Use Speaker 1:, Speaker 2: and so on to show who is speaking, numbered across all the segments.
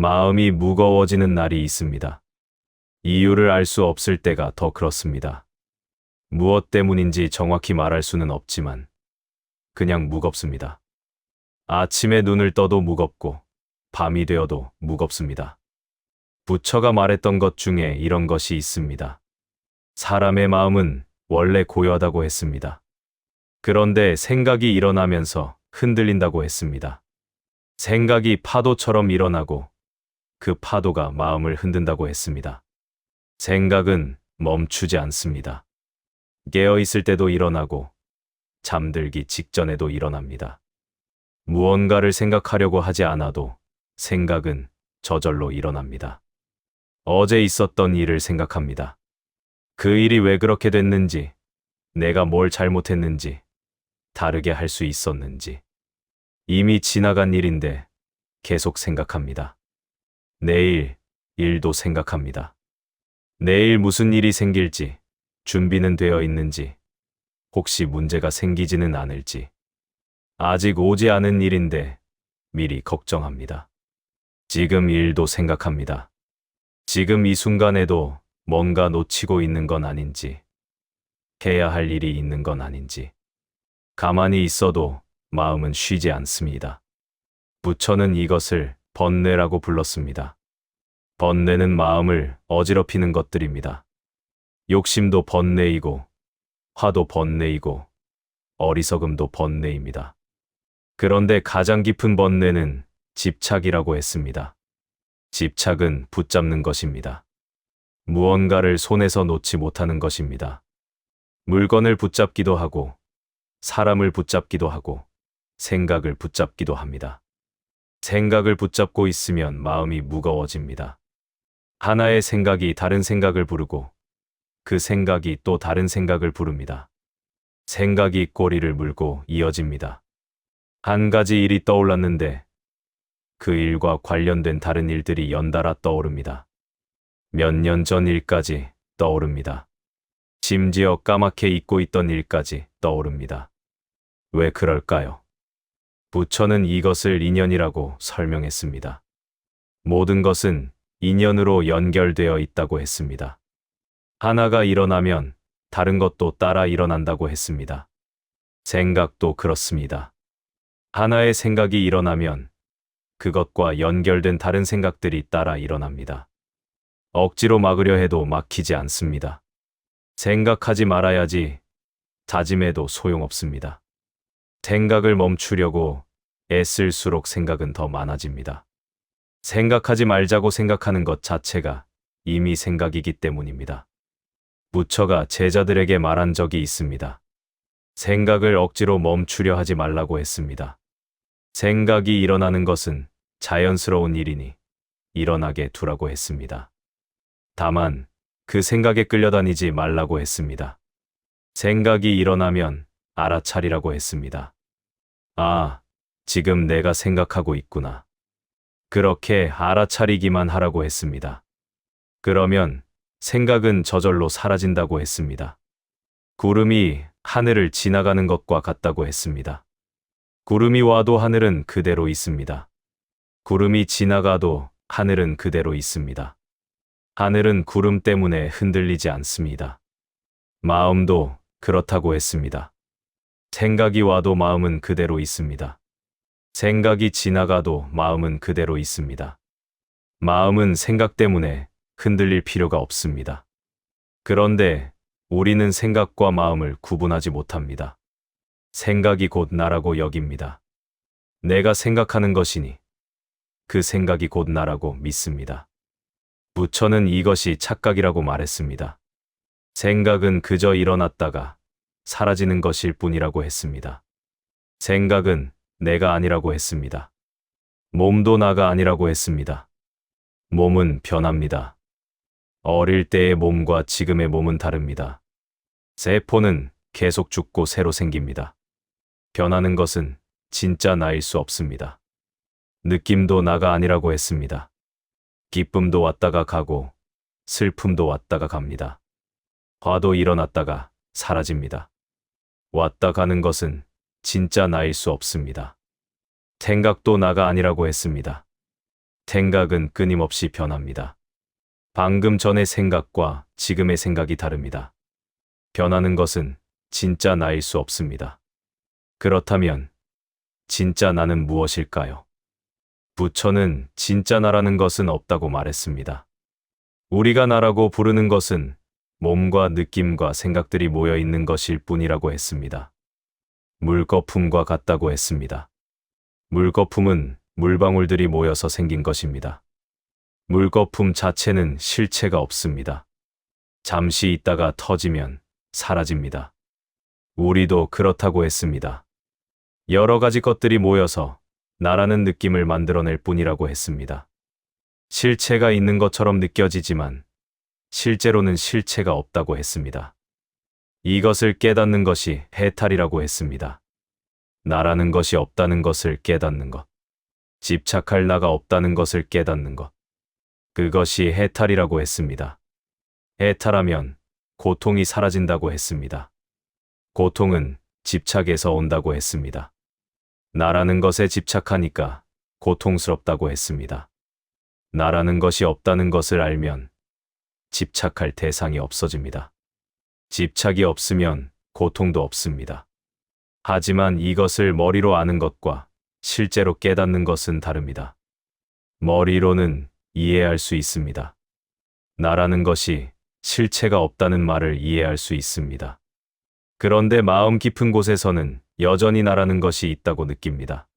Speaker 1: 마음이 무거워지는 날이 있습니다. 이유를 알 수 없을 때가 더 그렇습니다. 무엇 때문인지 정확히 말할 수는 없지만 그냥 무겁습니다. 아침에 눈을 떠도 무겁고 밤이 되어도 무겁습니다. 부처가 말했던 것 중에 이런 것이 있습니다. 사람의 마음은 원래 고요하다고 했습니다. 그런데 생각이 일어나면서 흔들린다고 했습니다. 생각이 파도처럼 일어나고 그 파도가 마음을 흔든다고 했습니다. 생각은 멈추지 않습니다. 깨어 있을 때도 일어나고 잠들기 직전에도 일어납니다. 무언가를 생각하려고 하지 않아도 생각은 저절로 일어납니다. 어제 있었던 일을 생각합니다. 그 일이 왜 그렇게 됐는지, 내가 뭘 잘못했는지, 다르게 할 수 있었는지. 이미 지나간 일인데 계속 생각합니다. 내일 일도 생각합니다. 내일 무슨 일이 생길지, 준비는 되어 있는지, 혹시 문제가 생기지는 않을지. 아직 오지 않은 일인데 미리 걱정합니다. 지금 일도 생각합니다. 지금 이 순간에도 뭔가 놓치고 있는 건 아닌지, 해야 할 일이 있는 건 아닌지. 가만히 있어도 마음은 쉬지 않습니다. 부처는 이것을 번뇌라고 불렀습니다. 번뇌는 마음을 어지럽히는 것들입니다. 욕심도 번뇌이고, 화도 번뇌이고, 어리석음도 번뇌입니다. 그런데 가장 깊은 번뇌는 집착이라고 했습니다. 집착은 붙잡는 것입니다. 무언가를 손에서 놓지 못하는 것입니다. 물건을 붙잡기도 하고, 사람을 붙잡기도 하고, 생각을 붙잡기도 합니다. 생각을 붙잡고 있으면 마음이 무거워집니다. 하나의 생각이 다른 생각을 부르고, 그 생각이 또 다른 생각을 부릅니다. 생각이 꼬리를 물고 이어집니다. 한 가지 일이 떠올랐는데 그 일과 관련된 다른 일들이 연달아 떠오릅니다. 몇 년 전 일까지 떠오릅니다. 심지어 까맣게 잊고 있던 일까지 떠오릅니다. 왜 그럴까요? 부처는 이것을 인연이라고 설명했습니다. 모든 것은 인연으로 연결되어 있다고 했습니다. 하나가 일어나면 다른 것도 따라 일어난다고 했습니다. 생각도 그렇습니다. 하나의 생각이 일어나면 그것과 연결된 다른 생각들이 따라 일어납니다. 억지로 막으려 해도 막히지 않습니다. 생각하지 말아야지 다짐해도 소용없습니다. 생각을 멈추려고 애쓸수록 생각은 더 많아집니다. 생각하지 말자고 생각하는 것 자체가 이미 생각이기 때문입니다. 부처가 제자들에게 말한 적이 있습니다. 생각을 억지로 멈추려 하지 말라고 했습니다. 생각이 일어나는 것은 자연스러운 일이니 일어나게 두라고 했습니다. 다만 그 생각에 끌려다니지 말라고 했습니다. 생각이 일어나면 알아차리라고 했습니다. 아, 지금 내가 생각하고 있구나. 그렇게 알아차리기만 하라고 했습니다. 그러면 생각은 저절로 사라진다고 했습니다. 구름이 하늘을 지나가는 것과 같다고 했습니다. 구름이 와도 하늘은 그대로 있습니다. 구름이 지나가도 하늘은 그대로 있습니다. 하늘은 구름 때문에 흔들리지 않습니다. 마음도 그렇다고 했습니다. 생각이 와도 마음은 그대로 있습니다. 생각이 지나가도 마음은 그대로 있습니다. 마음은 생각 때문에 흔들릴 필요가 없습니다. 그런데 우리는 생각과 마음을 구분하지 못합니다. 생각이 곧 나라고 여깁니다. 내가 생각하는 것이니 그 생각이 곧 나라고 믿습니다. 부처는 이것이 착각이라고 말했습니다. 생각은 그저 일어났다가 사라지는 것일 뿐이라고 했습니다. 생각은 내가 아니라고 했습니다. 몸도 나가 아니라고 했습니다. 몸은 변합니다. 어릴 때의 몸과 지금의 몸은 다릅니다. 세포는 계속 죽고 새로 생깁니다. 변하는 것은 진짜 나일 수 없습니다. 느낌도 나가 아니라고 했습니다. 기쁨도 왔다가 가고 슬픔도 왔다가 갑니다. 화도 일어났다가 사라집니다. 왔다 가는 것은 진짜 나일 수 없습니다. 생각도 나가 아니라고 했습니다. 생각은 끊임없이 변합니다. 방금 전의 생각과 지금의 생각이 다릅니다. 변하는 것은 진짜 나일 수 없습니다. 그렇다면 진짜 나는 무엇일까요? 부처는 진짜 나라는 것은 없다고 말했습니다. 우리가 나라고 부르는 것은 몸과 느낌과 생각들이 모여 있는 것일 뿐이라고 했습니다. 물거품과 같다고 했습니다. 물거품은 물방울들이 모여서 생긴 것입니다. 물거품 자체는 실체가 없습니다. 잠시 있다가 터지면 사라집니다. 우리도 그렇다고 했습니다. 여러 가지 것들이 모여서 나라는 느낌을 만들어낼 뿐이라고 했습니다. 실체가 있는 것처럼 느껴지지만 실제로는 실체가 없다고 했습니다. 이것을 깨닫는 것이 해탈이라고 했습니다. 나라는 것이 없다는 것을 깨닫는 것. 집착할 나가 없다는 것을 깨닫는 것. 그것이 해탈이라고 했습니다. 해탈하면 고통이 사라진다고 했습니다. 고통은 집착에서 온다고 했습니다. 나라는 것에 집착하니까 고통스럽다고 했습니다. 나라는 것이 없다는 것을 알면 집착할 대상이 없어집니다. 집착이 없으면 고통도 없습니다. 하지만 이것을 머리로 아는 것과 실제로 깨닫는 것은 다릅니다. 머리로는 이해할 수 있습니다. 나라는 것이 실체가 없다는 말을 이해할 수 있습니다. 그런데 마음 깊은 곳에서는 여전히 나라는 것이 있다고 느낍니다.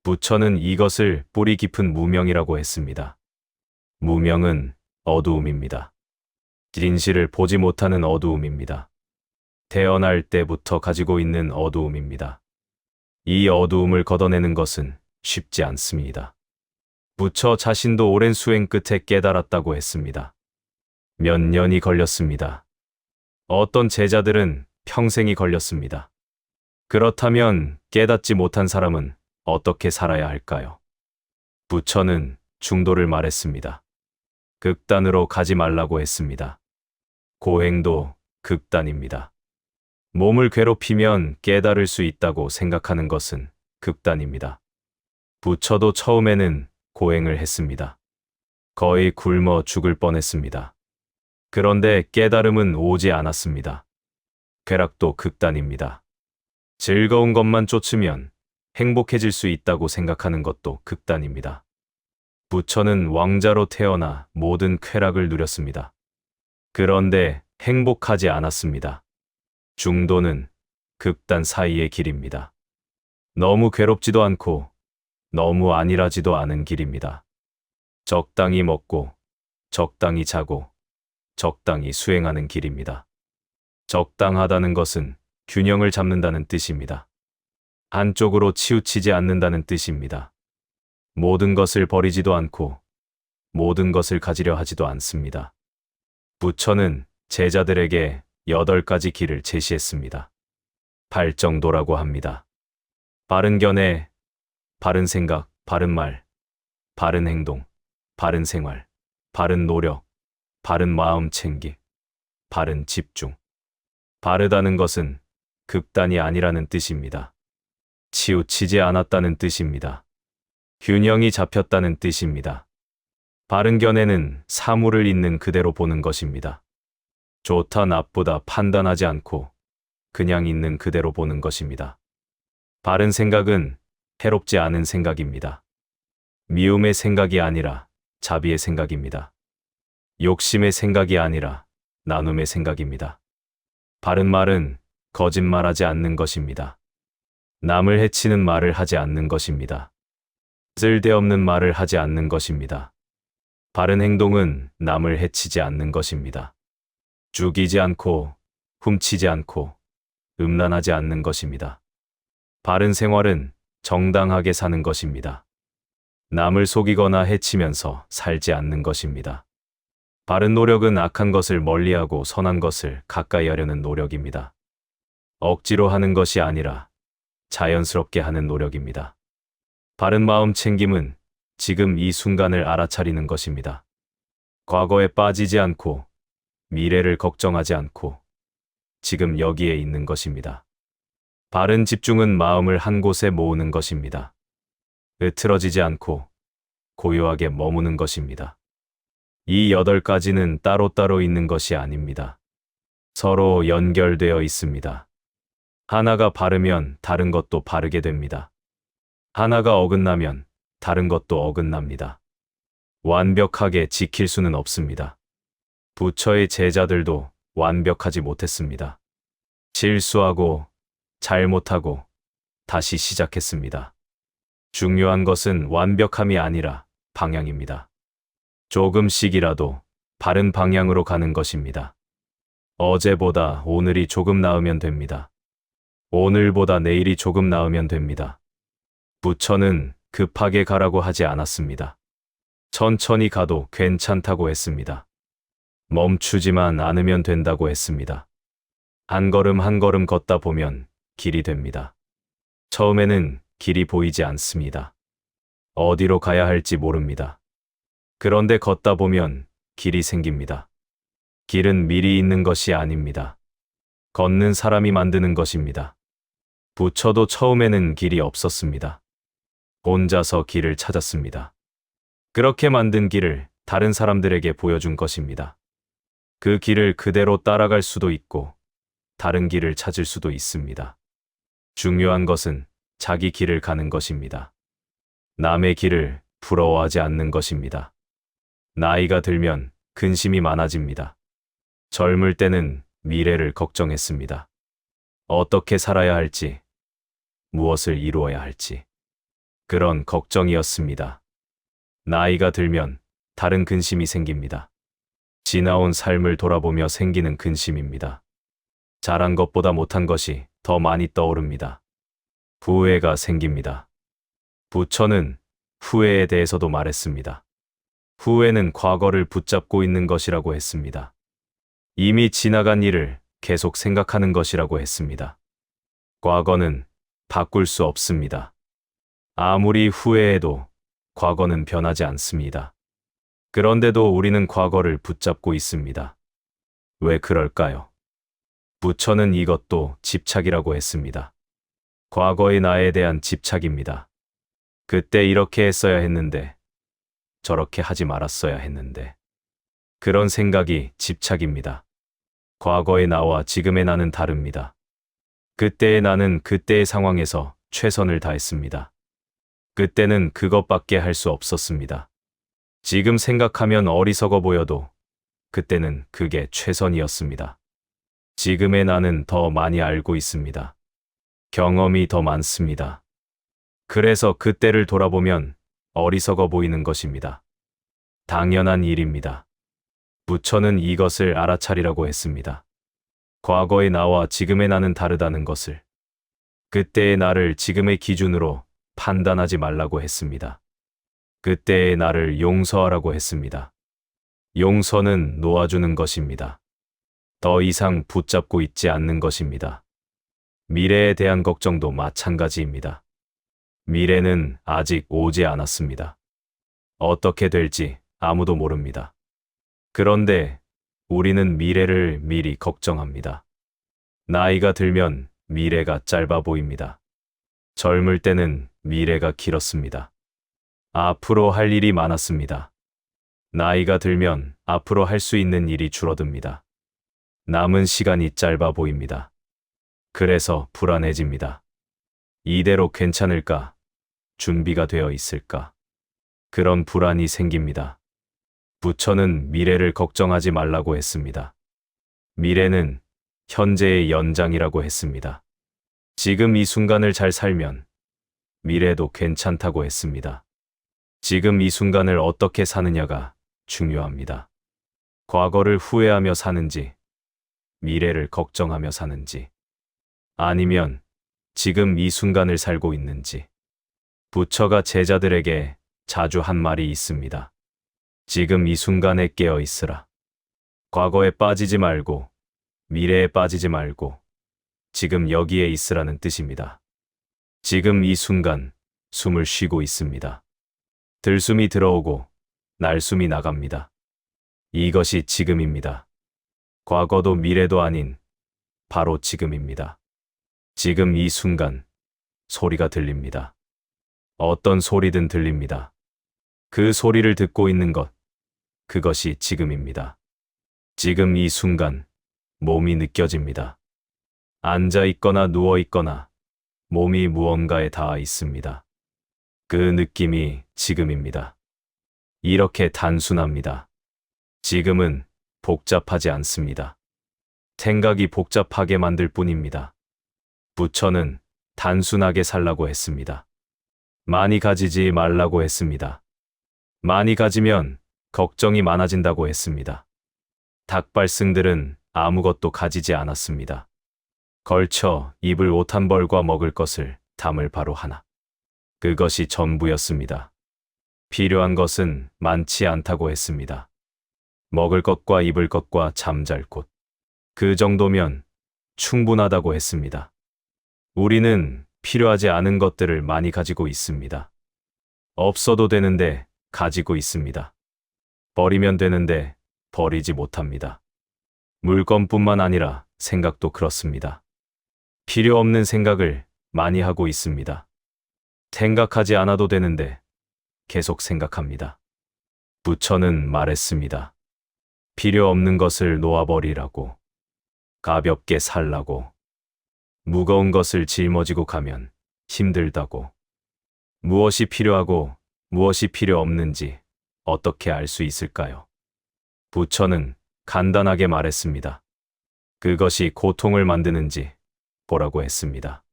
Speaker 1: 부처는 이것을 뿌리 깊은 무명이라고 했습니다. 무명은 어두움입니다. 진실을 보지 못하는 어두움입니다. 태어날 때부터 가지고 있는 어두움입니다. 이 어두움을 걷어내는 것은 쉽지 않습니다. 부처 자신도 오랜 수행 끝에 깨달았다고 했습니다. 몇 년이 걸렸습니다. 어떤 제자들은 평생이 걸렸습니다. 그렇다면 깨닫지 못한 사람은 어떻게 살아야 할까요? 부처는 중도를 말했습니다. 극단으로 가지 말라고 했습니다. 고행도 극단입니다. 몸을 괴롭히면 깨달을 수 있다고 생각하는 것은 극단입니다. 부처도 처음에는 고행을 했습니다. 거의 굶어 죽을 뻔했습니다. 그런데 깨달음은 오지 않았습니다. 쾌락도 극단입니다. 즐거운 것만 쫓으면 행복해질 수 있다고 생각하는 것도 극단입니다. 부처는 왕자로 태어나 모든 쾌락을 누렸습니다. 그런데 행복하지 않았습니다. 중도는 극단 사이의 길입니다. 너무 괴롭지도 않고 너무 안일하지도 않은 길입니다. 적당히 먹고 적당히 자고 적당히 수행하는 길입니다. 적당하다는 것은 균형을 잡는다는 뜻입니다. 한쪽으로 치우치지 않는다는 뜻입니다. 모든 것을 버리지도 않고 모든 것을 가지려 하지도 않습니다. 부처는 제자들에게 8가지 길을 제시했습니다. 발정도라고 합니다. 바른 견해, 바른 생각, 바른 말, 바른 행동, 바른 생활, 바른 노력, 바른 마음 챙기, 바른 집중. 바르다는 것은 극단이 아니라는 뜻입니다. 치우치지 않았다는 뜻입니다. 균형이 잡혔다는 뜻입니다. 바른 견해는 사물을 있는 그대로 보는 것입니다. 좋다 나쁘다 판단하지 않고 그냥 있는 그대로 보는 것입니다. 바른 생각은 해롭지 않은 생각입니다. 미움의 생각이 아니라 자비의 생각입니다. 욕심의 생각이 아니라 나눔의 생각입니다. 바른 말은 거짓말하지 않는 것입니다. 남을 해치는 말을 하지 않는 것입니다. 쓸데없는 말을 하지 않는 것입니다. 바른 행동은 남을 해치지 않는 것입니다. 죽이지 않고 훔치지 않고 음란하지 않는 것입니다. 바른 생활은 정당하게 사는 것입니다. 남을 속이거나 해치면서 살지 않는 것입니다. 바른 노력은 악한 것을 멀리하고 선한 것을 가까이 하려는 노력입니다. 억지로 하는 것이 아니라 자연스럽게 하는 노력입니다. 바른 마음 챙김은 지금 이 순간을 알아차리는 것입니다. 과거에 빠지지 않고 미래를 걱정하지 않고 지금 여기에 있는 것입니다. 바른 집중은 마음을 한 곳에 모으는 것입니다. 흐트러지지 않고 고요하게 머무는 것입니다. 이 8가지는 따로따로 있는 것이 아닙니다. 서로 연결되어 있습니다. 하나가 바르면 다른 것도 바르게 됩니다. 하나가 어긋나면 다른 것도 어긋납니다. 완벽하게 지킬 수는 없습니다. 부처의 제자들도 완벽하지 못했습니다. 실수하고 잘못하고 다시 시작했습니다. 중요한 것은 완벽함이 아니라 방향입니다. 조금씩이라도 바른 방향으로 가는 것입니다. 어제보다 오늘이 조금 나으면 됩니다. 오늘보다 내일이 조금 나으면 됩니다. 부처는 급하게 가라고 하지 않았습니다. 천천히 가도 괜찮다고 했습니다. 멈추지만 않으면 된다고 했습니다. 한 걸음 한 걸음 걷다 보면 길이 됩니다. 처음에는 길이 보이지 않습니다. 어디로 가야 할지 모릅니다. 그런데 걷다 보면 길이 생깁니다. 길은 미리 있는 것이 아닙니다. 걷는 사람이 만드는 것입니다. 부처도 처음에는 길이 없었습니다. 혼자서 길을 찾았습니다. 그렇게 만든 길을 다른 사람들에게 보여준 것입니다. 그 길을 그대로 따라갈 수도 있고 다른 길을 찾을 수도 있습니다. 중요한 것은 자기 길을 가는 것입니다. 남의 길을 부러워하지 않는 것입니다. 나이가 들면 근심이 많아집니다. 젊을 때는 미래를 걱정했습니다. 어떻게 살아야 할지, 무엇을 이루어야 할지. 그런 걱정이었습니다. 나이가 들면 다른 근심이 생깁니다. 지나온 삶을 돌아보며 생기는 근심입니다. 잘한 것보다 못한 것이 더 많이 떠오릅니다. 후회가 생깁니다. 부처는 후회에 대해서도 말했습니다. 후회는 과거를 붙잡고 있는 것이라고 했습니다. 이미 지나간 일을 계속 생각하는 것이라고 했습니다. 과거는 바꿀 수 없습니다. 아무리 후회해도 과거는 변하지 않습니다. 그런데도 우리는 과거를 붙잡고 있습니다. 왜 그럴까요? 부처는 이것도 집착이라고 했습니다. 과거의 나에 대한 집착입니다. 그때 이렇게 했어야 했는데, 저렇게 하지 말았어야 했는데. 그런 생각이 집착입니다. 과거의 나와 지금의 나는 다릅니다. 그때의 나는 그때의 상황에서 최선을 다했습니다. 그때는 그것밖에 할 수 없었습니다. 지금 생각하면 어리석어 보여도 그때는 그게 최선이었습니다. 지금의 나는 더 많이 알고 있습니다. 경험이 더 많습니다. 그래서 그때를 돌아보면 어리석어 보이는 것입니다. 당연한 일입니다. 부처는 이것을 알아차리라고 했습니다. 과거의 나와 지금의 나는 다르다는 것을. 그때의 나를 지금의 기준으로 판단하지 말라고 했습니다. 그때의 나를 용서하라고 했습니다. 용서는 놓아주는 것입니다. 더 이상 붙잡고 있지 않는 것입니다. 미래에 대한 걱정도 마찬가지입니다. 미래는 아직 오지 않았습니다. 어떻게 될지 아무도 모릅니다. 그런데 우리는 미래를 미리 걱정합니다. 나이가 들면 미래가 짧아 보입니다. 젊을 때는 미래가 길었습니다. 앞으로 할 일이 많았습니다. 나이가 들면 앞으로 할 수 있는 일이 줄어듭니다. 남은 시간이 짧아 보입니다. 그래서 불안해집니다. 이대로 괜찮을까? 준비가 되어 있을까? 그런 불안이 생깁니다. 부처는 미래를 걱정하지 말라고 했습니다. 미래는 현재의 연장이라고 했습니다. 지금 이 순간을 잘 살면 미래도 괜찮다고 했습니다. 지금 이 순간을 어떻게 사느냐가 중요합니다. 과거를 후회하며 사는지, 미래를 걱정하며 사는지, 아니면 지금 이 순간을 살고 있는지. 부처가 제자들에게 자주 한 말이 있습니다. 지금 이 순간에 깨어 있으라. 과거에 빠지지 말고, 미래에 빠지지 말고, 지금 여기에 있으라는 뜻입니다. 지금 이 순간 숨을 쉬고 있습니다. 들숨이 들어오고 날숨이 나갑니다. 이것이 지금입니다. 과거도 미래도 아닌 바로 지금입니다. 지금 이 순간 소리가 들립니다. 어떤 소리든 들립니다. 그 소리를 듣고 있는 것, 그것이 지금입니다. 지금 이 순간, 몸이 느껴집니다. 앉아 있거나 누워 있거나, 몸이 무언가에 닿아 있습니다. 그 느낌이 지금입니다. 이렇게 단순합니다. 지금은 복잡하지 않습니다. 생각이 복잡하게 만들 뿐입니다. 부처는 단순하게 살라고 했습니다. 많이 가지지 말라고 했습니다. 많이 가지면 걱정이 많아진다고 했습니다. 닭발승들은 아무것도 가지지 않았습니다. 걸쳐 입을 옷 한 벌과 먹을 것을 담을 바로 하나. 그것이 전부였습니다. 필요한 것은 많지 않다고 했습니다. 먹을 것과 입을 것과 잠잘 곳. 그 정도면 충분하다고 했습니다. 우리는 필요하지 않은 것들을 많이 가지고 있습니다. 없어도 되는데 가지고 있습니다. 버리면 되는데 버리지 못합니다. 물건뿐만 아니라 생각도 그렇습니다. 필요 없는 생각을 많이 하고 있습니다. 생각하지 않아도 되는데 계속 생각합니다. 부처는 말했습니다. 필요 없는 것을 놓아버리라고. 가볍게 살라고. 무거운 것을 짊어지고 가면 힘들다고. 무엇이 필요하고 무엇이 필요 없는지 어떻게 알 수 있을까요? 부처는 간단하게 말했습니다. 그것이 고통을 만드는지 보라고 했습니다.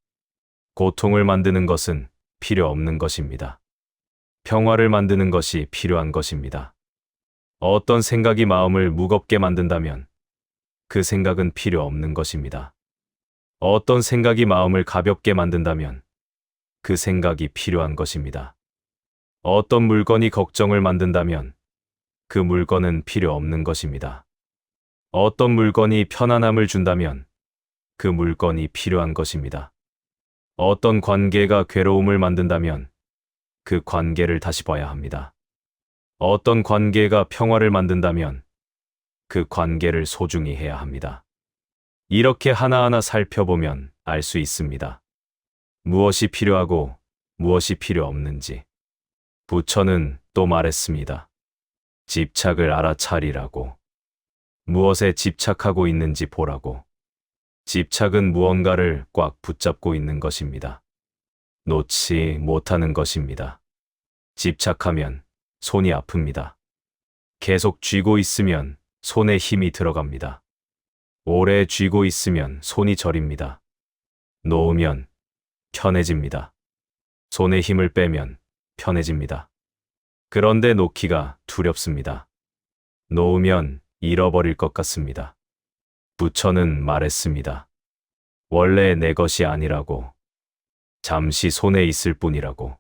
Speaker 1: 고통을 만드는 것은 필요 없는 것입니다. 평화를 만드는 것이 필요한 것입니다. 어떤 생각이 마음을 무겁게 만든다면 그 생각은 필요 없는 것입니다. 어떤 생각이 마음을 가볍게 만든다면 그 생각이 필요한 것입니다. 어떤 물건이 걱정을 만든다면 그 물건은 필요 없는 것입니다. 어떤 물건이 편안함을 준다면 그 물건이 필요한 것입니다. 어떤 관계가 괴로움을 만든다면 그 관계를 다시 봐야 합니다. 어떤 관계가 평화를 만든다면 그 관계를 소중히 해야 합니다. 이렇게 하나하나 살펴보면 알 수 있습니다. 무엇이 필요하고 무엇이 필요 없는지. 부처는 또 말했습니다. 집착을 알아차리라고. 무엇에 집착하고 있는지 보라고. 집착은 무언가를 꽉 붙잡고 있는 것입니다. 놓지 못하는 것입니다. 집착하면 손이 아픕니다. 계속 쥐고 있으면 손에 힘이 들어갑니다. 오래 쥐고 있으면 손이 저립니다. 놓으면 편해집니다. 손에 힘을 빼면 편해집니다. 그런데 놓기가 두렵습니다. 놓으면 잃어버릴 것 같습니다. 부처는 말했습니다. 원래 내 것이 아니라고. 잠시 손에 있을 뿐이라고.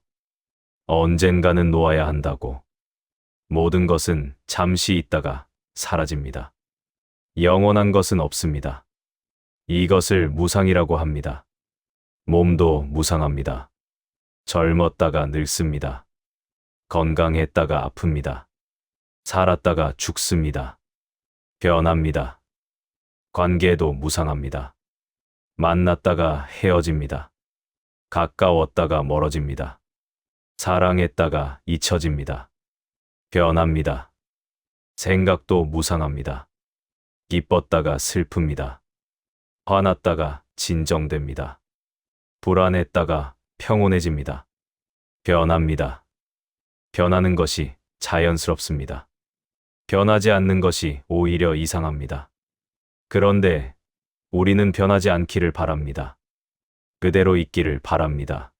Speaker 1: 언젠가는 놓아야 한다고. 모든 것은 잠시 있다가 사라집니다. 영원한 것은 없습니다. 이것을 무상이라고 합니다. 몸도 무상합니다. 젊었다가 늙습니다. 건강했다가 아픕니다. 살았다가 죽습니다. 변합니다. 관계도 무상합니다. 만났다가 헤어집니다. 가까웠다가 멀어집니다. 사랑했다가 잊혀집니다. 변합니다. 생각도 무상합니다. 기뻤다가 슬픕니다. 화났다가 진정됩니다. 불안했다가 평온해집니다. 변합니다. 변하는 것이 자연스럽습니다. 변하지 않는 것이 오히려 이상합니다. 그런데 우리는 변하지 않기를 바랍니다. 그대로 있기를 바랍니다.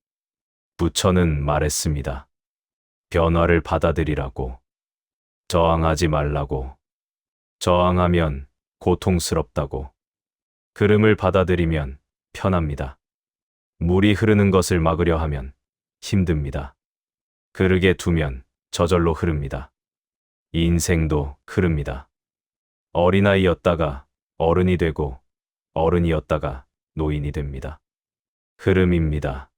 Speaker 1: 부처는 말했습니다. 변화를 받아들이라고. 저항하지 말라고. 저항하면 고통스럽다고. 흐름을 받아들이면 편합니다. 물이 흐르는 것을 막으려 하면 힘듭니다. 흐르게 두면 저절로 흐릅니다. 인생도 흐릅니다. 어린아이였다가 어른이 되고 어른이었다가 노인이 됩니다. 흐름입니다.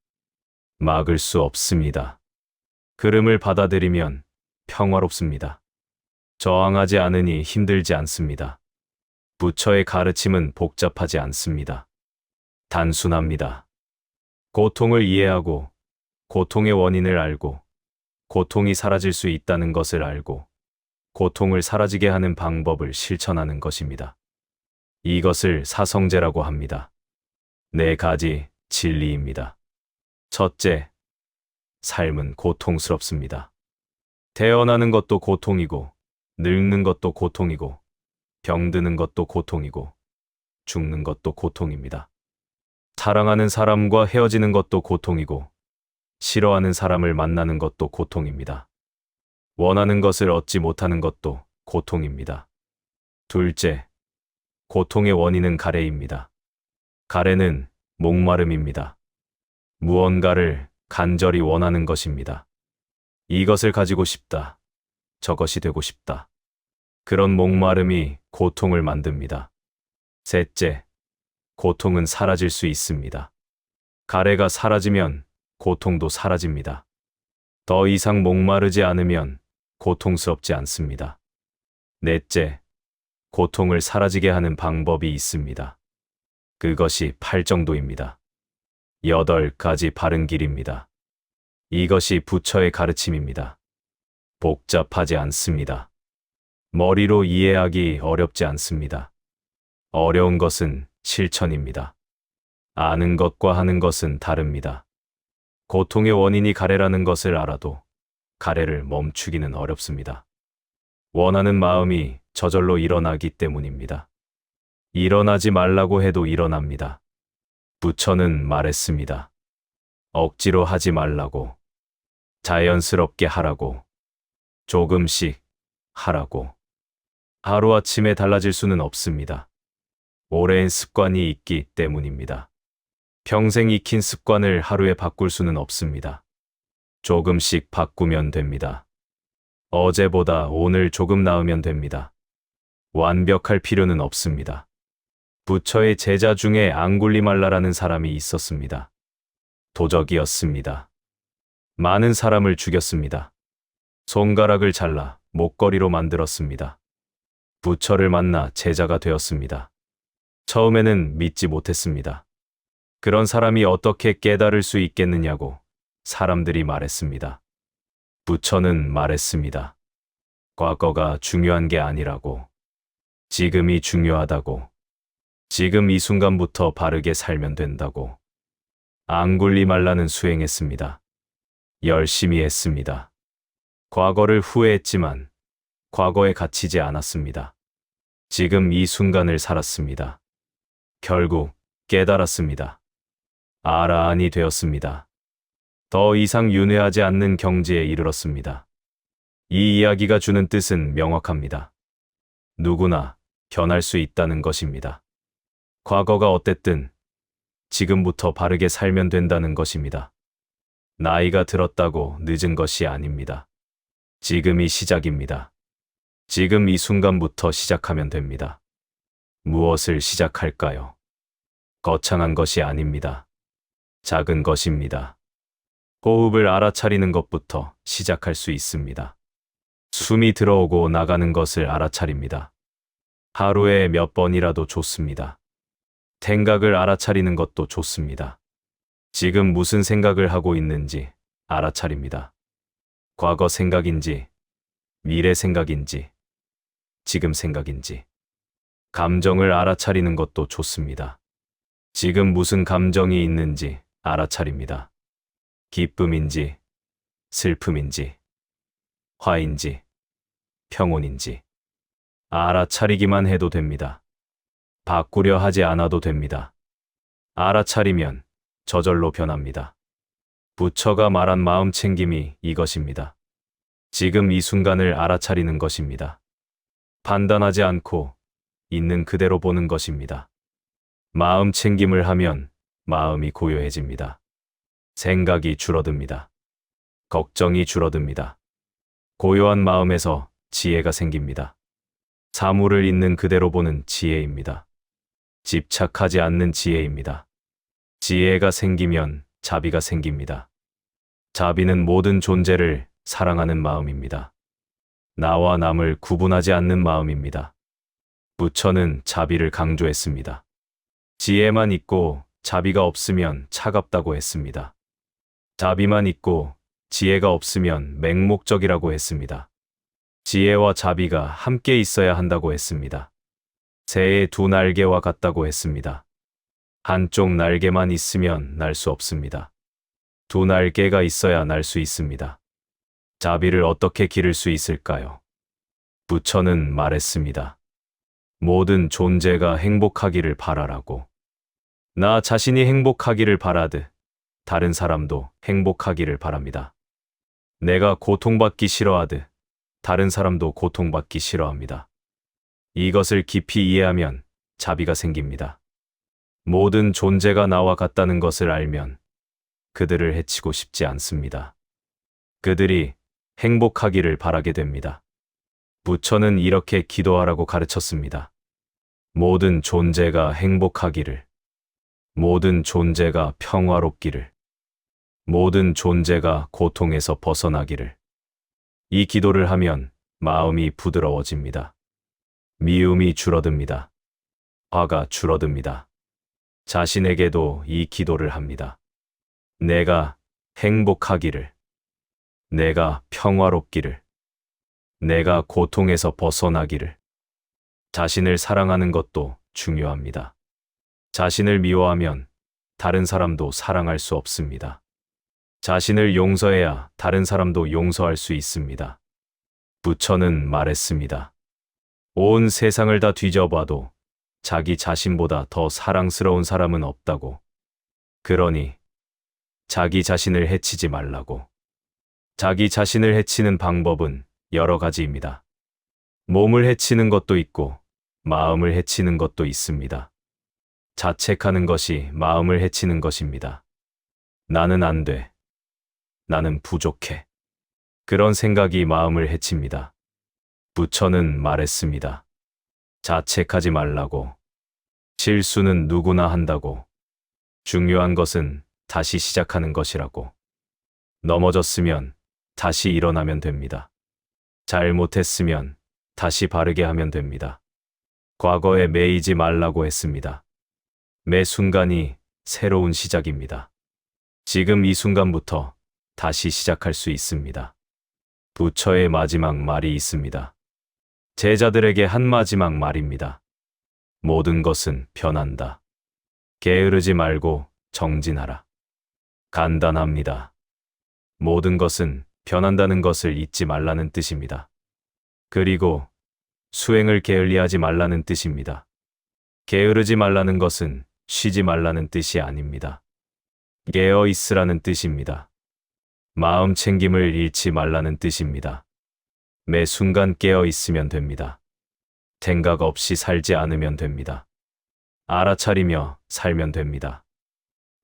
Speaker 1: 막을 수 없습니다. 흐름을 받아들이면 평화롭습니다. 저항하지 않으니 힘들지 않습니다. 부처의 가르침은 복잡하지 않습니다. 단순합니다. 고통을 이해하고 고통의 원인을 알고 고통이 사라질 수 있다는 것을 알고 고통을 사라지게 하는 방법을 실천하는 것입니다. 이것을 사성제라고 합니다. 4가지 진리입니다. 첫째, 삶은 고통스럽습니다. 태어나는 것도 고통이고, 늙는 것도 고통이고, 병드는 것도 고통이고, 죽는 것도 고통입니다. 사랑하는 사람과 헤어지는 것도 고통이고, 싫어하는 사람을 만나는 것도 고통입니다. 원하는 것을 얻지 못하는 것도 고통입니다. 둘째, 고통의 원인은 가래입니다. 가래는 목마름입니다. 무언가를 간절히 원하는 것입니다. 이것을 가지고 싶다. 저것이 되고 싶다. 그런 목마름이 고통을 만듭니다. 셋째, 고통은 사라질 수 있습니다. 가래가 사라지면 고통도 사라집니다. 더 이상 목마르지 않으면 고통스럽지 않습니다. 넷째, 고통을 사라지게 하는 방법이 있습니다. 그것이 팔정도입니다. 8가지 바른 길입니다. 이것이 부처의 가르침입니다. 복잡하지 않습니다. 머리로 이해하기 어렵지 않습니다. 어려운 것은 실천입니다. 아는 것과 하는 것은 다릅니다. 고통의 원인이 가래라는 것을 알아도 가래를 멈추기는 어렵습니다. 원하는 마음이 저절로 일어나기 때문입니다. 일어나지 말라고 해도 일어납니다. 부처는 말했습니다. 억지로 하지 말라고, 자연스럽게 하라고, 조금씩 하라고. 하루아침에 달라질 수는 없습니다. 오랜 습관이 있기 때문입니다. 평생 익힌 습관을 하루에 바꿀 수는 없습니다. 조금씩 바꾸면 됩니다. 어제보다 오늘 조금 나으면 됩니다. 완벽할 필요는 없습니다. 부처의 제자 중에 앙굴리말라라는 사람이 있었습니다. 도적이었습니다. 많은 사람을 죽였습니다. 손가락을 잘라 목걸이로 만들었습니다. 부처를 만나 제자가 되었습니다. 처음에는 믿지 못했습니다. 그런 사람이 어떻게 깨달을 수 있겠느냐고 사람들이 말했습니다. 부처는 말했습니다. 과거가 중요한 게 아니라고. 지금이 중요하다고. 지금 이 순간부터 바르게 살면 된다고. 앙굴리말라는 수행했습니다. 열심히 했습니다. 과거를 후회했지만 과거에 갇히지 않았습니다. 지금 이 순간을 살았습니다. 결국 깨달았습니다. 아라한이 되었습니다. 더 이상 윤회하지 않는 경지에 이르렀습니다. 이 이야기가 주는 뜻은 명확합니다. 누구나 변할 수 있다는 것입니다. 과거가 어땠든 지금부터 바르게 살면 된다는 것입니다. 나이가 들었다고 늦은 것이 아닙니다. 지금이 시작입니다. 지금 이 순간부터 시작하면 됩니다. 무엇을 시작할까요? 거창한 것이 아닙니다. 작은 것입니다. 호흡을 알아차리는 것부터 시작할 수 있습니다. 숨이 들어오고 나가는 것을 알아차립니다. 하루에 몇 번이라도 좋습니다. 생각을 알아차리는 것도 좋습니다. 지금 무슨 생각을 하고 있는지 알아차립니다. 과거 생각인지, 미래 생각인지, 지금 생각인지. 감정을 알아차리는 것도 좋습니다. 지금 무슨 감정이 있는지 알아차립니다. 기쁨인지, 슬픔인지, 화인지, 평온인지. 알아차리기만 해도 됩니다. 바꾸려 하지 않아도 됩니다. 알아차리면 저절로 변합니다. 부처가 말한 마음 챙김이 이것입니다. 지금 이 순간을 알아차리는 것입니다. 판단하지 않고 있는 그대로 보는 것입니다. 마음 챙김을 하면 마음이 고요해집니다. 생각이 줄어듭니다. 걱정이 줄어듭니다. 고요한 마음에서 지혜가 생깁니다. 사물을 있는 그대로 보는 지혜입니다. 집착하지 않는 지혜입니다. 지혜가 생기면 자비가 생깁니다. 자비는 모든 존재를 사랑하는 마음입니다. 나와 남을 구분하지 않는 마음입니다. 부처는 자비를 강조했습니다. 지혜만 있고 자비가 없으면 차갑다고 했습니다. 자비만 있고 지혜가 없으면 맹목적이라고 했습니다. 지혜와 자비가 함께 있어야 한다고 했습니다. 새의 두 날개와 같다고 했습니다. 한쪽 날개만 있으면 날 수 없습니다. 두 날개가 있어야 날 수 있습니다. 자비를 어떻게 기를 수 있을까요? 부처는 말했습니다. 모든 존재가 행복하기를 바라라고. 나 자신이 행복하기를 바라듯 다른 사람도 행복하기를 바랍니다. 내가 고통받기 싫어하듯 다른 사람도 고통받기 싫어합니다. 이것을 깊이 이해하면 자비가 생깁니다. 모든 존재가 나와 같다는 것을 알면 그들을 해치고 싶지 않습니다. 그들이 행복하기를 바라게 됩니다. 부처는 이렇게 기도하라고 가르쳤습니다. 모든 존재가 행복하기를, 모든 존재가 평화롭기를, 모든 존재가 고통에서 벗어나기를. 이 기도를 하면 마음이 부드러워집니다. 미움이 줄어듭니다. 화가 줄어듭니다. 자신에게도 이 기도를 합니다. 내가 행복하기를, 내가 평화롭기를, 내가 고통에서 벗어나기를. 자신을 사랑하는 것도 중요합니다. 자신을 미워하면 다른 사람도 사랑할 수 없습니다. 자신을 용서해야 다른 사람도 용서할 수 있습니다. 부처는 말했습니다. 온 세상을 다 뒤져봐도 자기 자신보다 더 사랑스러운 사람은 없다고. 그러니 자기 자신을 해치지 말라고. 자기 자신을 해치는 방법은 여러 가지입니다. 몸을 해치는 것도 있고 마음을 해치는 것도 있습니다. 자책하는 것이 마음을 해치는 것입니다. 나는 안 돼. 나는 부족해. 그런 생각이 마음을 해칩니다. 부처는 말했습니다. 자책하지 말라고. 실수는 누구나 한다고. 중요한 것은 다시 시작하는 것이라고. 넘어졌으면 다시 일어나면 됩니다. 잘못했으면 다시 바르게 하면 됩니다. 과거에 매이지 말라고 했습니다. 매 순간이 새로운 시작입니다. 지금 이 순간부터 다시 시작할 수 있습니다. 부처의 마지막 말이 있습니다. 제자들에게 한 마지막 말입니다. 모든 것은 변한다. 게으르지 말고 정진하라. 간단합니다. 모든 것은 변한다는 것을 잊지 말라는 뜻입니다. 그리고 수행을 게을리하지 말라는 뜻입니다. 게으르지 말라는 것은 쉬지 말라는 뜻이 아닙니다. 깨어 있으라는 뜻입니다. 마음 챙김을 잃지 말라는 뜻입니다. 매 순간 깨어 있으면 됩니다. 생각 없이 살지 않으면 됩니다. 알아차리며 살면 됩니다.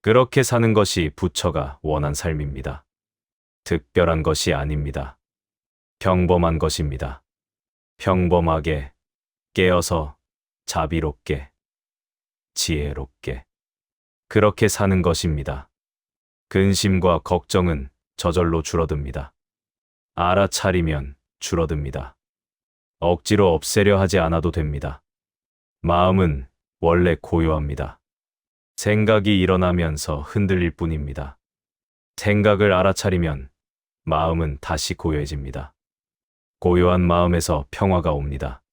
Speaker 1: 그렇게 사는 것이 부처가 원한 삶입니다. 특별한 것이 아닙니다. 평범한 것입니다. 평범하게, 깨어서, 자비롭게, 지혜롭게. 그렇게 사는 것입니다. 근심과 걱정은 저절로 줄어듭니다. 알아차리면 줄어듭니다. 억지로 없애려 하지 않아도 됩니다. 마음은 원래 고요합니다. 생각이 일어나면서 흔들릴 뿐입니다. 생각을 알아차리면 마음은 다시 고요해집니다. 고요한 마음에서 평화가 옵니다.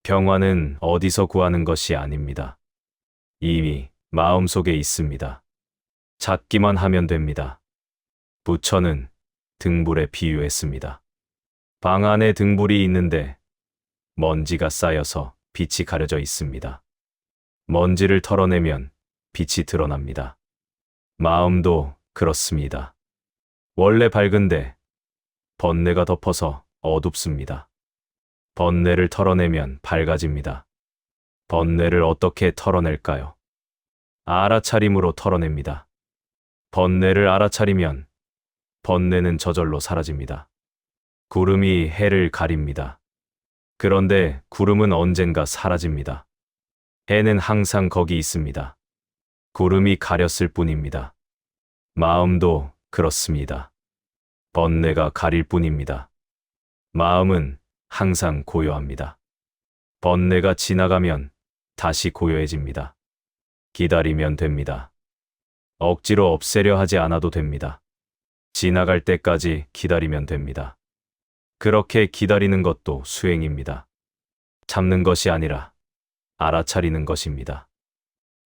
Speaker 1: 평화는 어디서 구하는 것이 아닙니다. 이미 마음속에 있습니다. 찾기만 하면 됩니다. 부처는 등불에 비유했습니다. 방 안에 등불이 있는데 먼지가 쌓여서 빛이 가려져 있습니다. 먼지를 털어내면 빛이 드러납니다. 마음도 그렇습니다. 원래 밝은데 번뇌가 덮어서 어둡습니다. 번뇌를 털어내면 밝아집니다. 번뇌를 어떻게 털어낼까요? 알아차림으로 털어냅니다. 번뇌를 알아차리면 번뇌는 저절로 사라집니다. 구름이 해를 가립니다. 그런데 구름은 언젠가 사라집니다. 해는 항상 거기 있습니다. 구름이 가렸을 뿐입니다. 마음도 그렇습니다. 번뇌가 가릴 뿐입니다. 마음은 항상 고요합니다. 번뇌가 지나가면 다시 고요해집니다. 기다리면 됩니다. 억지로 없애려 하지 않아도 됩니다. 지나갈 때까지 기다리면 됩니다. 그렇게 기다리는 것도 수행입니다. 참는 것이 아니라 알아차리는 것입니다.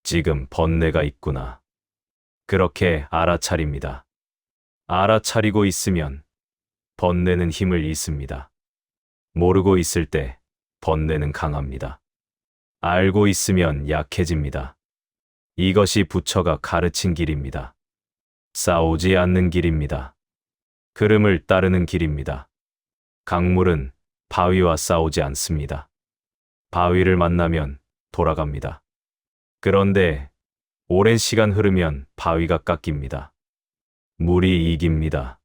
Speaker 1: 지금 번뇌가 있구나. 그렇게 알아차립니다. 알아차리고 있으면 번뇌는 힘을 잃습니다. 모르고 있을 때 번뇌는 강합니다. 알고 있으면 약해집니다. 이것이 부처가 가르친 길입니다. 싸우지 않는 길입니다. 흐름을 따르는 길입니다. 강물은 바위와 싸우지 않습니다. 바위를 만나면 돌아갑니다. 그런데 오랜 시간 흐르면 바위가 깎입니다. 물이 이깁니다.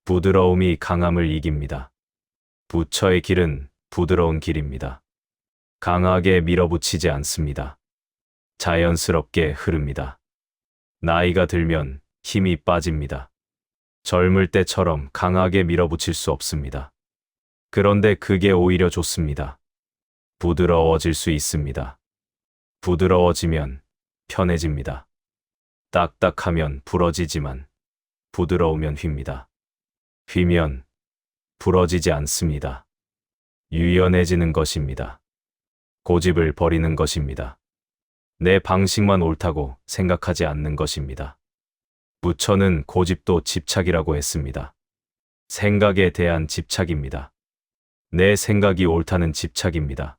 Speaker 1: 부드러움이 강함을 이깁니다. 부처의 길은 부드러운 길입니다. 강하게 밀어붙이지 않습니다. 자연스럽게 흐릅니다. 나이가 들면 힘이 빠집니다. 젊을 때처럼 강하게 밀어붙일 수 없습니다. 그런데 그게 오히려 좋습니다. 부드러워질 수 있습니다. 부드러워지면 편해집니다. 딱딱하면 부러지지만 부드러우면 휩니다. 휘면 부러지지 않습니다. 유연해지는 것입니다. 고집을 버리는 것입니다. 내 방식만 옳다고 생각하지 않는 것입니다. 부처는 고집도 집착이라고 했습니다. 생각에 대한 집착입니다. 내 생각이 옳다는 집착입니다.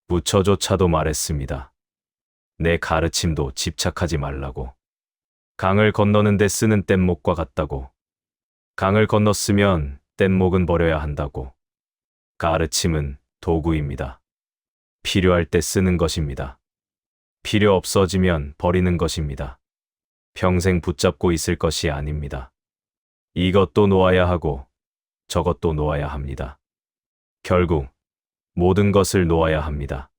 Speaker 1: 부처조차도 말했습니다. 내 가르침도 집착하지 말라고. 강을 건너는데 쓰는 뗏목과 같다고. 강을 건넜으면 뗏목은 버려야 한다고. 가르침은 도구입니다. 필요할 때 쓰는 것입니다. 필요 없어지면 버리는 것입니다. 평생 붙잡고 있을 것이 아닙니다. 이것도 놓아야 하고 저것도 놓아야 합니다. 결국 모든 것을 놓아야 합니다.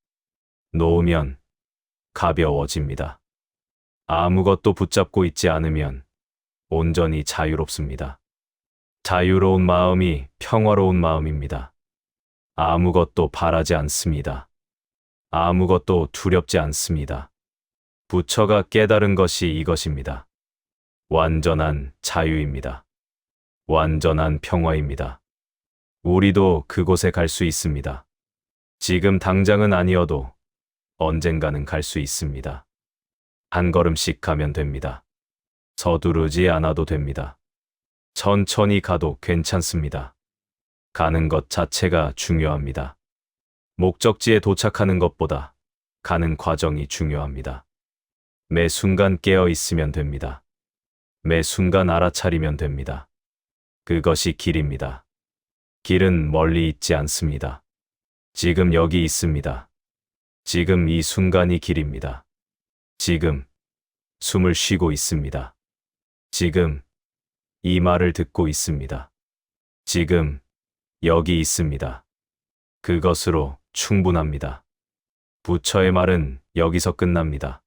Speaker 1: 놓으면 가벼워집니다. 아무것도 붙잡고 있지 않으면 온전히 자유롭습니다. 자유로운 마음이 평화로운 마음입니다. 아무것도 바라지 않습니다. 아무것도 두렵지 않습니다. 부처가 깨달은 것이 이것입니다. 완전한 자유입니다. 완전한 평화입니다. 우리도 그곳에 갈 수 있습니다. 지금 당장은 아니어도 언젠가는 갈 수 있습니다. 한 걸음씩 가면 됩니다. 서두르지 않아도 됩니다. 천천히 가도 괜찮습니다. 가는 것 자체가 중요합니다. 목적지에 도착하는 것보다 가는 과정이 중요합니다. 매 순간 깨어 있으면 됩니다. 매 순간 알아차리면 됩니다. 그것이 길입니다. 길은 멀리 있지 않습니다. 지금 여기 있습니다. 지금 이 순간이 길입니다. 지금 숨을 쉬고 있습니다. 지금 이 말을 듣고 있습니다. 지금 여기 있습니다. 그것으로 충분합니다. 부처의 말은 여기서 끝납니다.